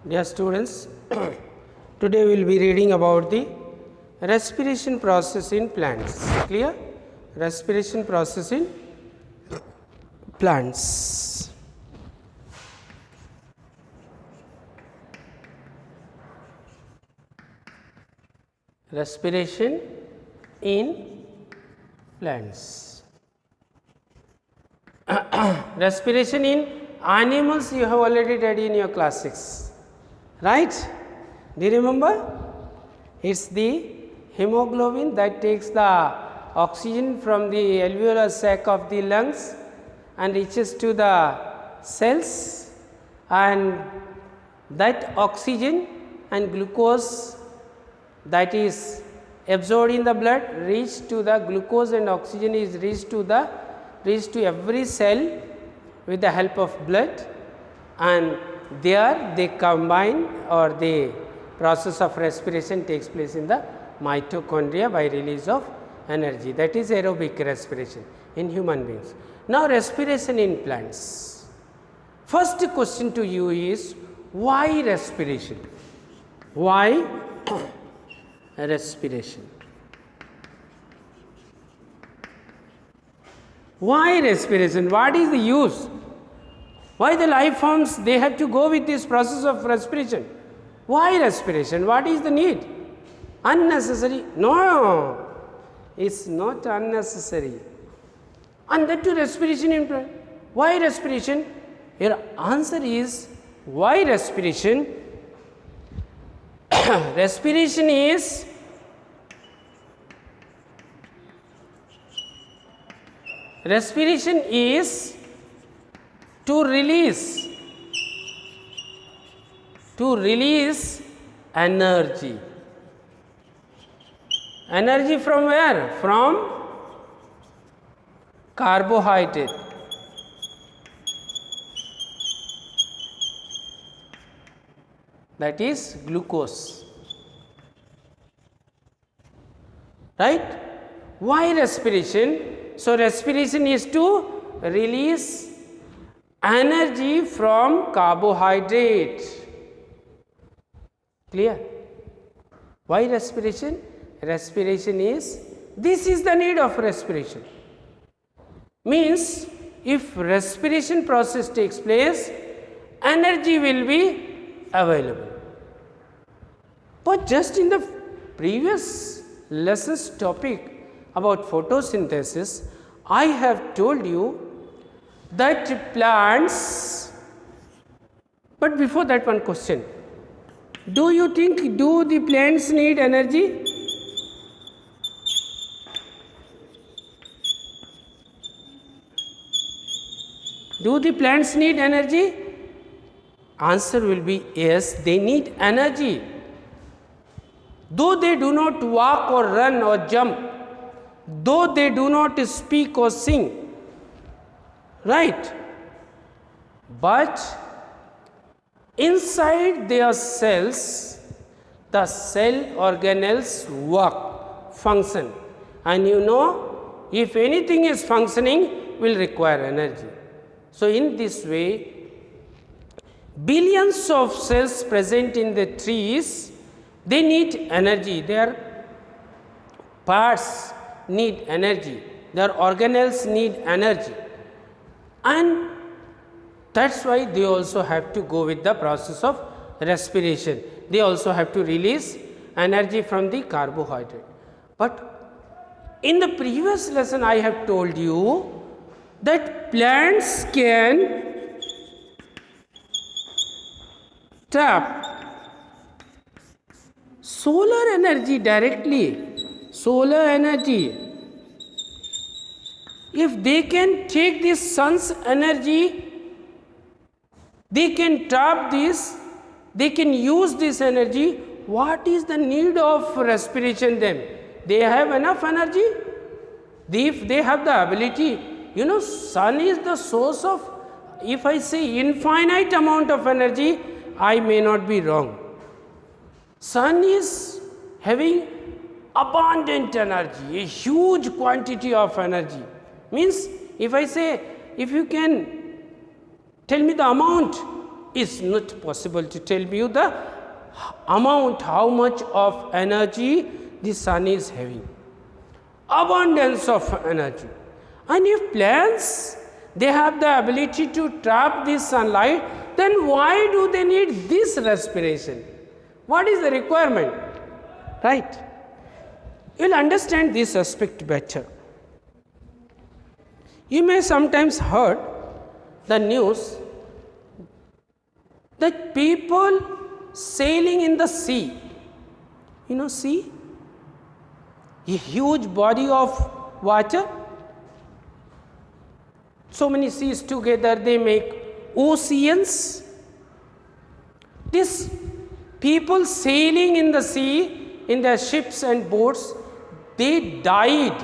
Dear students, today we will be reading about the respiration process in plants. Clear? Respiration process in plants. Respiration in plants. Respiration in animals you have already read in your class 6, right? Do you remember? It's the hemoglobin that takes the oxygen from the alveolar sac of the lungs and reaches to the cells, and that oxygen and glucose that is absorbed in the blood reach to the glucose, and oxygen is reached to every cell with the help of blood, and there they combine, or the process of respiration takes place in the mitochondria by release of energy, that is aerobic respiration in human beings. Now, respiration in plants. First question to you is, why respiration? Why respiration? Why respiration? What is the use? Why the life forms they have to go with this process of respiration? Why respiration? What is the need? Unnecessary? No, it's not unnecessary. And that to respiration in plants. Why respiration? Your answer is, why respiration? Respiration is to release energy. Energy from where? From carbohydrate. That is glucose. Right? Why respiration? So, respiration is to release energy from carbohydrate. Clear? Why respiration? Respiration is, this is the need of respiration. Means, if respiration process takes place, energy will be available. But just in the previous lessons topic about photosynthesis, I have told you that plants, but before that, one question. Do you think, do the plants need energy? Do the plants need energy? Answer will be yes, they need energy. Though they do not walk or run or jump, though they do not speak or sing, right? But inside their cells, the cell organelles work, function, and you know, if anything is functioning, will require energy. So, in this way, billions of cells present in the trees, they need energy, their parts need energy, their organelles need energy, and that is why they also have to go with the process of respiration. They also have to release energy from the carbohydrate. But in the previous lesson, I have told you that plants can tap solar energy directly. Solar energy. If they can take this sun's energy, they can tap this, they can use this energy. What is the need of respiration then? They have enough energy. If they have the ability, you know, sun is the source of, if I say infinite amount of energy, I may not be wrong. Sun is having abundant energy, a huge quantity of energy. Means, if I say, if you can tell me the amount is not possible to tell you the amount, how much of energy the sun is having. Abundance of energy. And if plants, they have the ability to trap this sunlight, then why do they need this respiration? What is the requirement? Right? You will understand this aspect better. You may sometimes heard the news that people sailing in the sea, you know sea, a huge body of water, so many seas together they make oceans. These people sailing in the sea in their ships and boats, they died.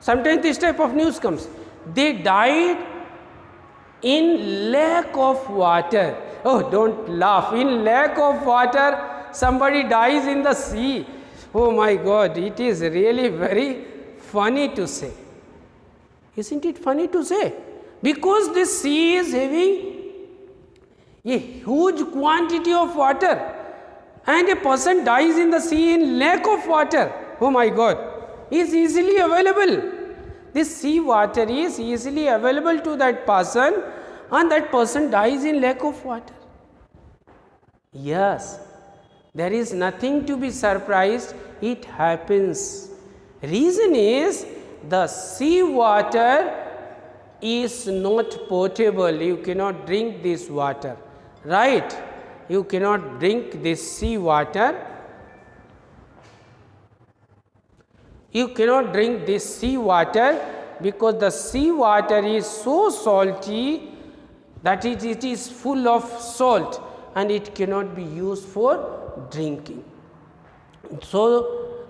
Sometimes this type of news comes. They died in lack of water. Oh, don't laugh. In lack of water, somebody dies in the sea. Oh my God, it is really very funny to say. Isn't it funny to say? Because this sea is having a huge quantity of water and a person dies in the sea in lack of water. Oh my God, is easily available. This sea water is easily available to that person and that person dies in lack of water. Yes, there is nothing to be surprised, it happens. Reason is the sea water is not potable, you cannot drink this water, right? You cannot drink this sea water. You cannot drink this sea water because the sea water is so salty that it is full of salt and it cannot be used for drinking. So,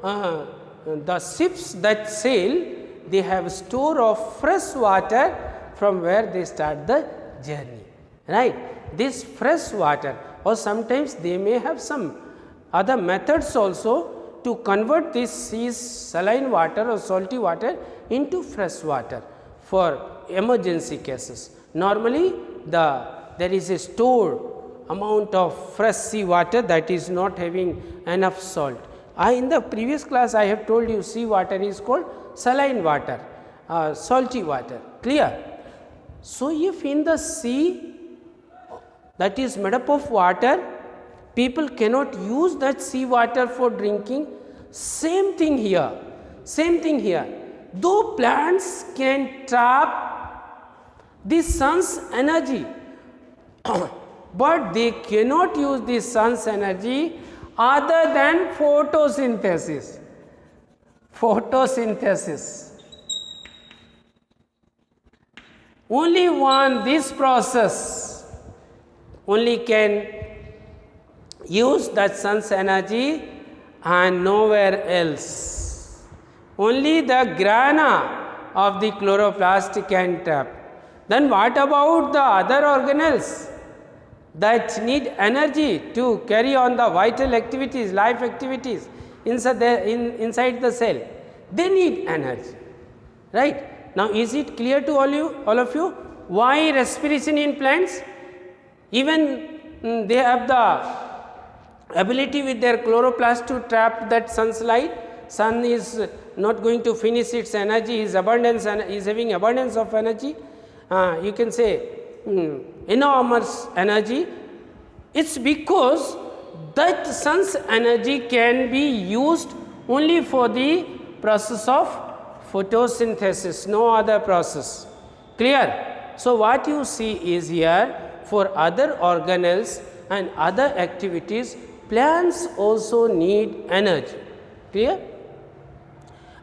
the ships that sail, they have store of fresh water from where they start the journey, right? This fresh water, or sometimes they may have some other methods also to convert this sea's saline water or salty water into fresh water for emergency cases. Normally, there is a stored amount of fresh sea water that is not having enough salt. In the previous class I have told you sea water is called saline water, salty water, clear. So, if in the sea that is made up of water, people cannot use that sea water for drinking, same thing here, same thing here. Though plants can trap the sun's energy, but they cannot use the sun's energy other than photosynthesis. Photosynthesis. Only one, this process only can use that sun's energy and nowhere else. Only the grana of the chloroplast can trap. Then what about the other organelles that need energy to carry on the vital activities, life activities inside the cell? They need energy, right? Now, is it clear to all of you why respiration in plants? Even they have the ability with their chloroplast to trap that sun's light. Sun is not going to finish its energy, is having abundance of energy. You can say enormous energy. It's because that sun's energy can be used only for the process of photosynthesis, no other process. Clear? So, what you see is here, for other organelles and other activities, plants also need energy. Clear?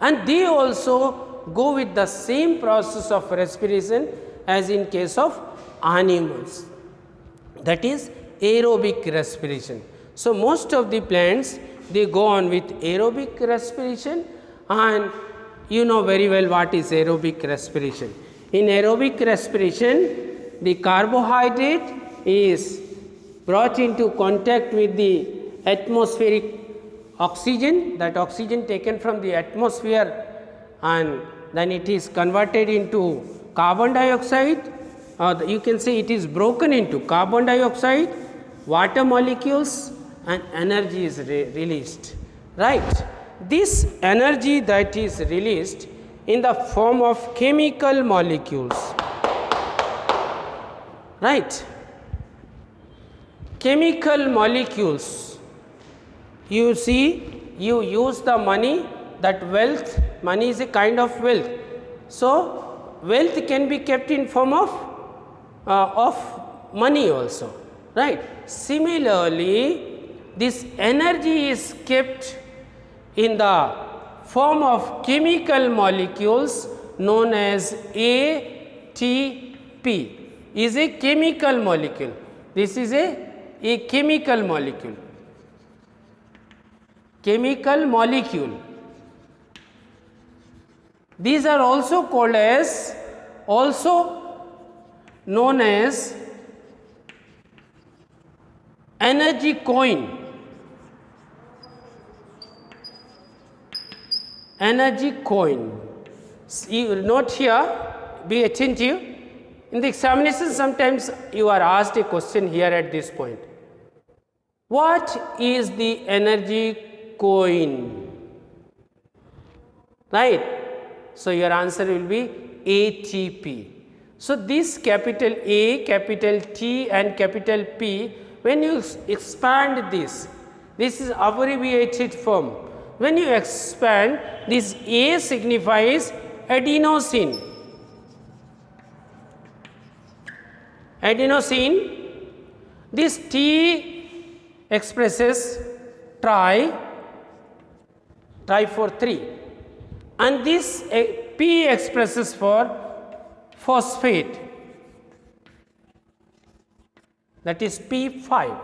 And they also go with the same process of respiration as in case of animals, that is aerobic respiration. So, most of the plants, they go on with aerobic respiration, and you know very well what is aerobic respiration. In aerobic respiration, the carbohydrate is brought into contact with the atmospheric oxygen, that oxygen taken from the atmosphere, and then it is converted into carbon dioxide, you can say it is broken into carbon dioxide, water molecules, and energy is released, right. This energy that is released in the form of chemical molecules, right. Chemical molecules, you see, you use the money, that wealth, money is a kind of wealth. So, wealth can be kept in form of money also, right. Similarly, this energy is kept in the form of chemical molecules known as ATP, is a chemical molecule. This is a chemical molecule. Chemical molecule. These are also called as, also known as energy coin. Energy coin. You note here, be attentive. In the examination, sometimes you are asked a question here at this point. What is the energy coin? Right. So, your answer will be ATP. So, this capital A, capital T and capital P, when you expand this is abbreviated form. When you expand, this A signifies adenosine. Adenosine. This T expresses tri for 3, and this P expresses for phosphate, that is P5,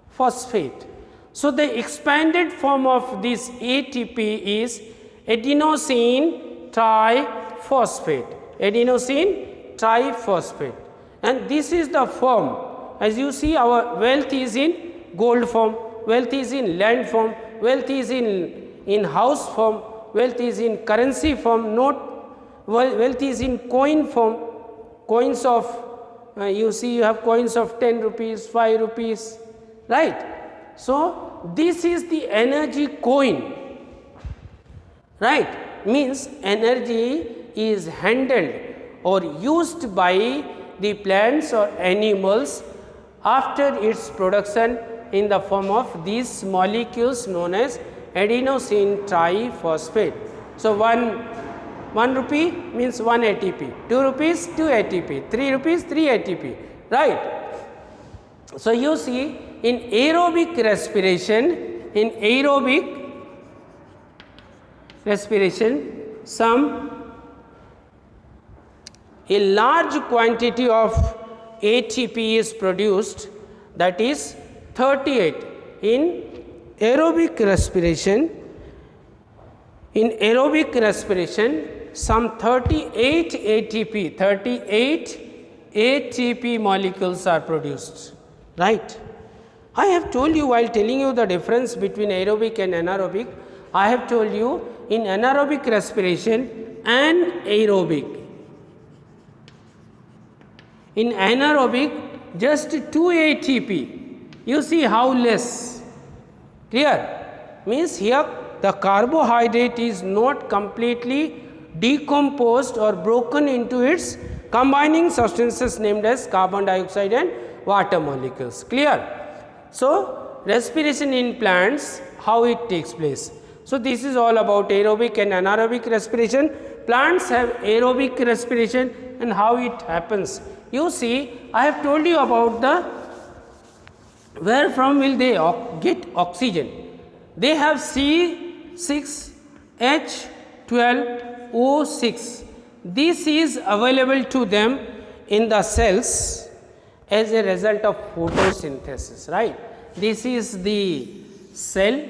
phosphate. So, the expanded form of this ATP is adenosine triphosphate, adenosine triphosphate, and this is the form. As you see, our wealth is in gold form, wealth is in land form, wealth is in house form, wealth is in currency form, note, wealth is in coin form, coins of, you see you have coins of 10 rupees, 5 rupees, right. So, this is the energy coin, right, means energy is handled or used by the plants or animals after its production in the form of these molecules known as adenosine triphosphate. So, 1 rupee means 1 ATP, 2 rupees 2 ATP, 3 rupees 3 ATP, right. So, you see, in aerobic respiration, a large quantity of ATP is produced, that is 38. In aerobic respiration, some 38 ATP molecules are produced, right. I have told you, while telling you the difference between aerobic and anaerobic, I have told you in anaerobic respiration and aerobic. In anaerobic, just 2 ATP, you see how less, clear, means here the carbohydrate is not completely decomposed or broken into its combining substances named as carbon dioxide and water molecules, clear. So, respiration in plants, how it takes place. So, this is all about aerobic and anaerobic respiration. Plants have aerobic respiration and how it happens. You see, I have told you about where from will they get oxygen. They have C6H12O6. This is available to them in the cells as a result of photosynthesis, right. This is the cell,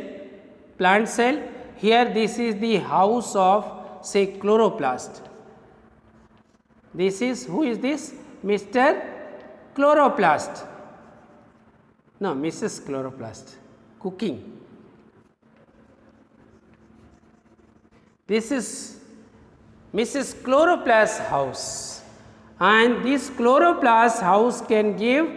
plant cell. Here this is the house of, say, chloroplast. This is, who is this? Mr. Chloroplast. No, Mrs. Chloroplast, cooking. This is Mrs. Chloroplast's house, and this chloroplast house can give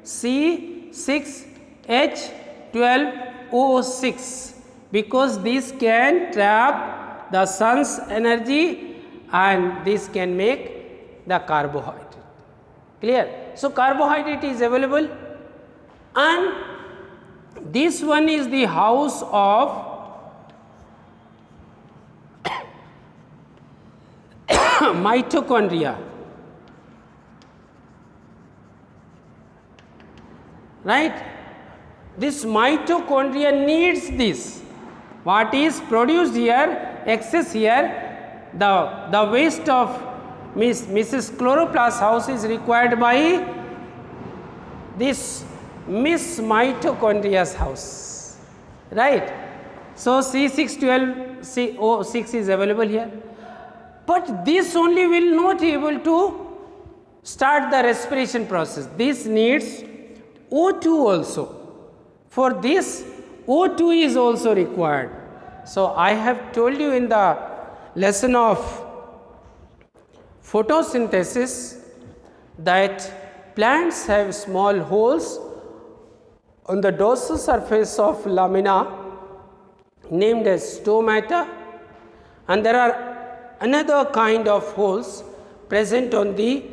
C6H12O6 because this can trap the sun's energy and this can make the carbohydrate. Clear? So, carbohydrate is available, and this one is the house of mitochondria, right? This mitochondria needs this. What is produced here, excess here, the waste of Mrs. Chloroplast house is required by this Miss Mitochondria's house, right? So, C612CO6 is available here, but this only will not be able to start the respiration process. This needs O2 also. For this, O2 is also required. So, I have told you in the lesson of photosynthesis that plants have small holes on the dorsal surface of lamina named as stomata, and there are another kind of holes present on the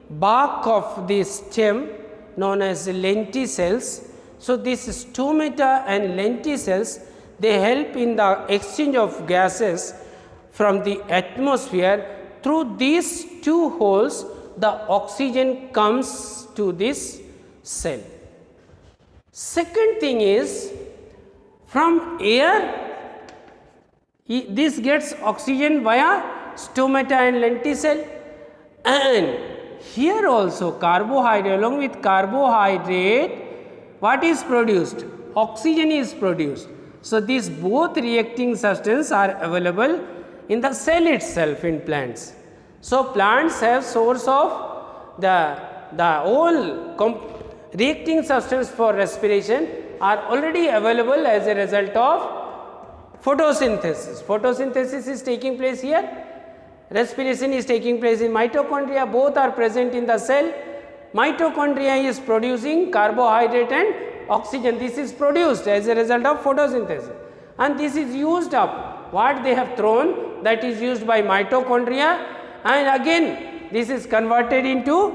bark of the stem known as lenticels. So, these stomata and lenticels, they help in the exchange of gases from the atmosphere. Through these two holes, the oxygen comes to this cell. Second thing is, from air, this gets oxygen via stomata and lenticel, and here also carbohydrate, along with carbohydrate, what is produced? Oxygen is produced. So, these both reacting substances are available in the cell itself in plants. So, plants have source of the whole reacting substance for respiration are already available as a result of photosynthesis. Photosynthesis is taking place here, respiration is taking place in mitochondria, both are present in the cell. Mitochondria is producing carbohydrate and oxygen. This is produced as a result of photosynthesis, and this is used up. What they have thrown, that is used by mitochondria, and again this is converted into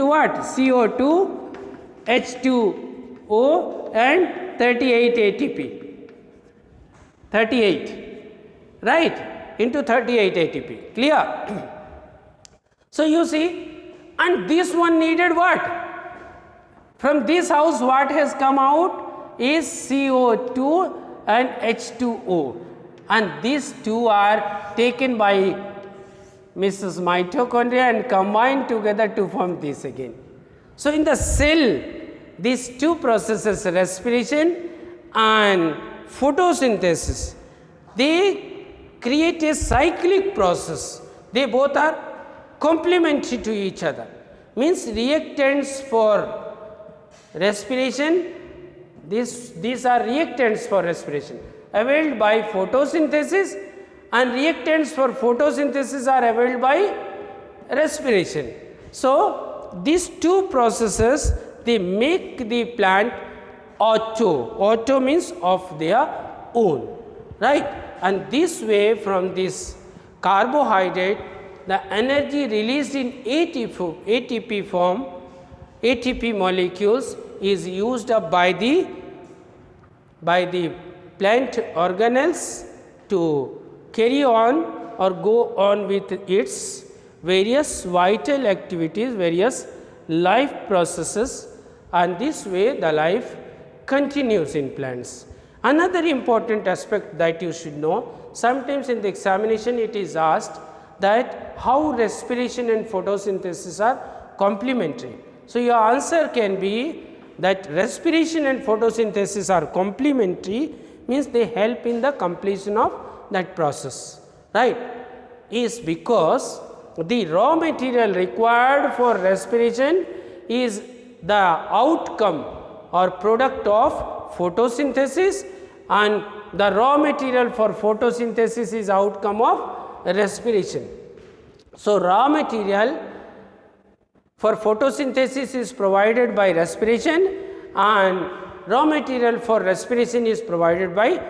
what? CO2, H2O and 38 ATP. 38, right, into 38 ATP. Clear? So, you see, and this one needed what? From this house, what has come out is CO2 and H2O, and these two are taken by Mrs. Mitochondria and combined together to form this again. So, in the cell, these two processes, respiration and photosynthesis, they create a cyclic process. They both are complementary to each other, means reactants for respiration, these are reactants for respiration availed by photosynthesis, and reactants for photosynthesis are availed by respiration. So, these two processes, they make the plant auto means of their own, right, and this way from this carbohydrate, the energy released in ATP form, ATP molecules is used up by the plant organelles to carry on or go on with its various vital activities, various life processes, and this way the life continues in plants. Another important aspect that you should know, sometimes in the examination it is asked that how respiration and photosynthesis are complementary. So, your answer can be that respiration and photosynthesis are complementary, means they help in the completion of that process, right, is because the raw material required for respiration is the outcome or product of photosynthesis, and the raw material for photosynthesis is outcome of respiration. So, raw material for photosynthesis is provided by respiration, and raw material for respiration is provided by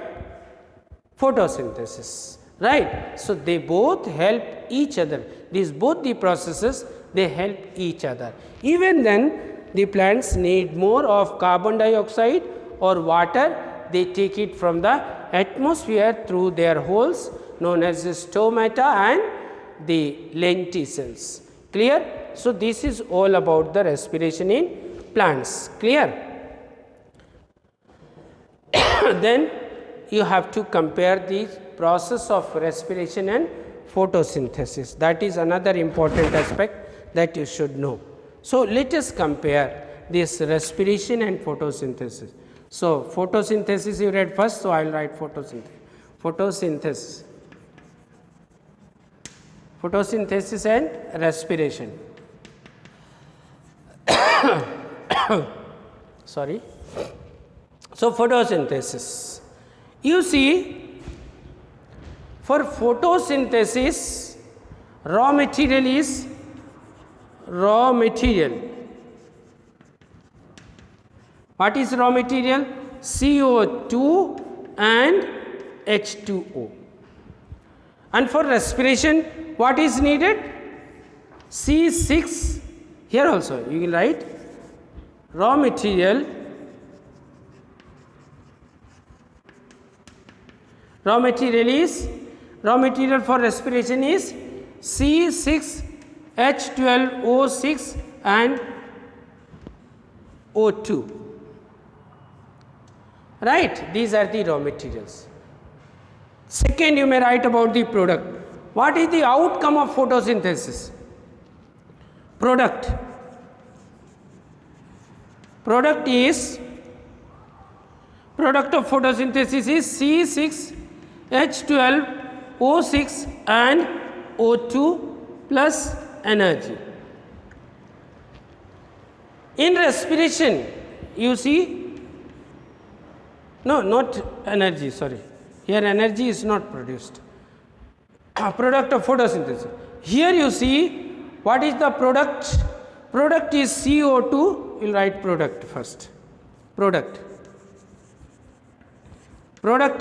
photosynthesis, right. So, they both help each other, these both the processes they help each other. Even then the plants need more of carbon dioxide or water, they take it from the atmosphere through their holes known as the stomata and the lenticels, clear. So, this is all about the respiration in plants, clear. Then you have to compare the process of respiration and photosynthesis, that is another important aspect that you should know. So, let us compare this respiration and photosynthesis. So, photosynthesis you read first, so I will write photosynthesis. Photosynthesis and respiration. Sorry. So, photosynthesis. You see, for photosynthesis, raw material is raw material. What is raw material? CO2 and H2O. And for respiration, what is needed? C6. Here also you will write raw material. Raw material for respiration is C6, H12O6 and O2, right. These are the raw materials. Second, you may write about the product. What is the outcome of photosynthesis? Product of photosynthesis is C6, H12, O6 and O2 plus energy. In respiration, you see, no, not energy, sorry, here energy is not produced. Product of photosynthesis. Here you see, what is the product? Product is CO2, you will write product first. Product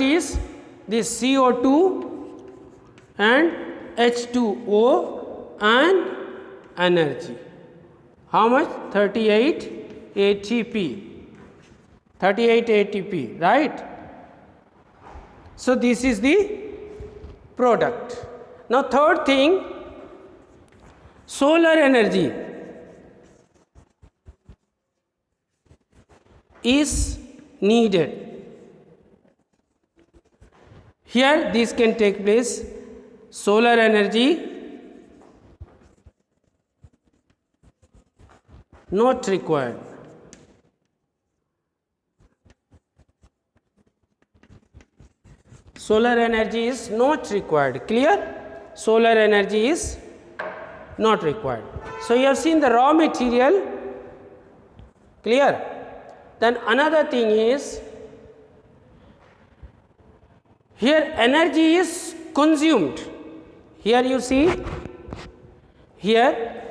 is this CO2 and H2O and energy. How much? 38 ATP, right. So, this is the product. Now, third thing, solar energy is needed. Here this can take place, solar energy not required. Solar energy is not required, clear? Solar energy is not required. So, you have seen the raw material, clear? Then another thing is, here energy is consumed. Here you see, here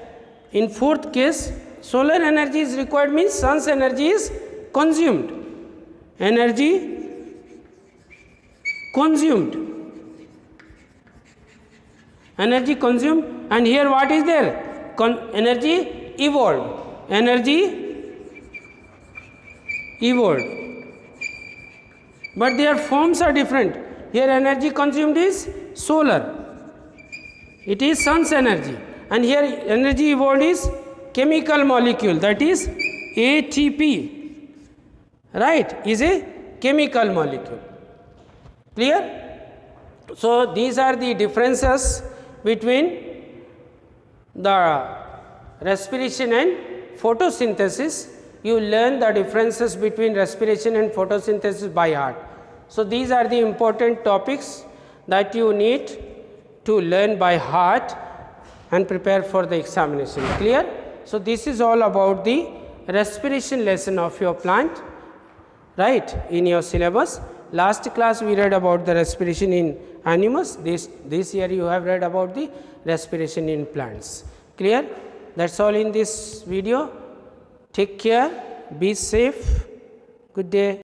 in fourth case, solar energy is required means sun's energy is consumed. Energy consumed. Energy consumed, and here what is there? Energy evolved. Energy evolved. But their forms are different. Here energy consumed is solar. It is sun's energy. And here energy evolved is chemical molecule, that is ATP, right, is a chemical molecule. Clear? So, these are the differences between the respiration and photosynthesis. You learn the differences between respiration and photosynthesis by heart. So, these are the important topics that you need to learn by heart and prepare for the examination. Clear? So, this is all about the respiration lesson of your plant, right, in your syllabus. Last class we read about the respiration in animals. This year you have read about the respiration in plants. Clear? That's all in this video. Take care, be safe, good day.